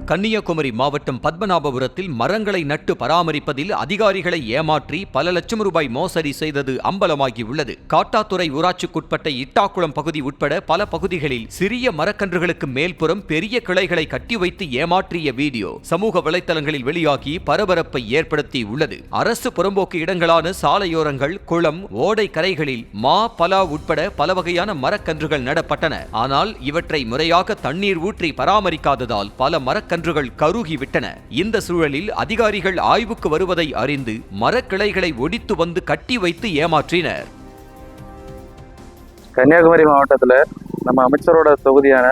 கன்னியாகுமரி மாவட்டம் பத்மநாபபுரத்தில் மரங்களை நட்டு பராமரிப்பதில் அதிகாரிகளை ஏமாற்றி பல லட்சம் ரூபாய் மோசடி செய்தது அம்பலமாகியுள்ளது. காட்டாத்துறை ஊராட்சிக்குட்பட்ட இட்டாக்குளம் பகுதி உட்பட பல பகுதிகளில் சிறிய மரக்கன்றுகளுக்கு மேல்புறம் பெரிய கிளைகளை கட்டி வைத்து ஏமாற்றிய வீடியோ சமூக வலைதளங்களில் வெளியாகி பரபரப்பை ஏற்படுத்தி உள்ளது. அரசு புறம்போக்கு இடங்களான சாலையோரங்கள், குளம், ஓடை கரைகளில் மா, பலா உட்பட பல வகையான மரக்கன்றுகள் நடப்பட்டன. ஆனால் இவற்றை முறையாக தண்ணீர் ஊற்றி பராமரிக்காததால் பல மரக்கன்றுகள் கருகிவிட்டன. இந்த சூழலில் அதிகாரிகள் ஆய்வுக்கு வருவதை அறிந்து மரக்கிளைகளை ஒடித்து வந்து கட்டி வைத்து ஏமாற்றினர். கன்னியாகுமரி மாவட்டத்தில் நம்ம அமைச்சரோட தொகுதியான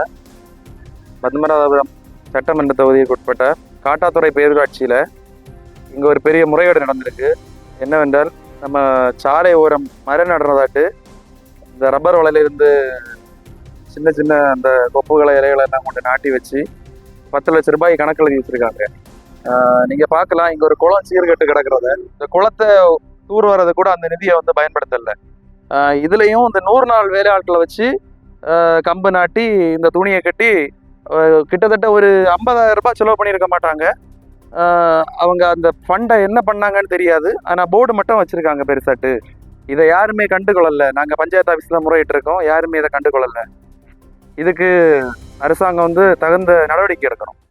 பத்மநாபபுரம் சட்டமன்ற தொகுதிக்கு உட்பட்ட காட்டாத்துறை பேரூராட்சியில் இங்கே ஒரு பெரிய முறைகேடு நடந்திருக்கு. என்னவென்றால், நம்ம சாலை ஓரம் மரம் நடுறதாட்டு இந்த ரப்பர் வலையிலிருந்து சின்ன சின்ன அந்த கொப்புகளை, இலைகளை எல்லாம் கொண்டு நாட்டி வச்சு 10 லட்சம் ரூபாய் கணக்கில் எழுதி வச்சிருக்காங்க. நீங்கள் பார்க்கலாம், இங்கே ஒரு குளம் சீர்கட்டு கிடக்கிறத, இந்த குளத்தை தூர் வர்றது கூட அந்த நிதியை பயன்படுத்தலை. இதுலேயும் இந்த 100 நாள் வேலை ஆட்களை வச்சு கம்பு நாட்டி இந்த துணியை கட்டி கிட்டத்தட்ட ஒரு 50,000 ரூபாய் செலவு பண்ணியிருக்க மாட்டாங்க. அவங்க அந்த ஃபண்டை என்ன பண்ணாங்கன்னு தெரியாது. ஆனால் போர்டு மட்டும் வச்சுருக்காங்க பெருசாட்டு. இதை யாருமே கண்டுகொள்ளலை. நாங்கள் பஞ்சாயத்து ஆஃபீஸில் முறையிட்டு இருக்கோம், யாருமே இதை கண்டுகொள்ளலை. இதுக்கு அரசாங்கம் தகுந்த நடவடிக்கை எடுக்கணும்.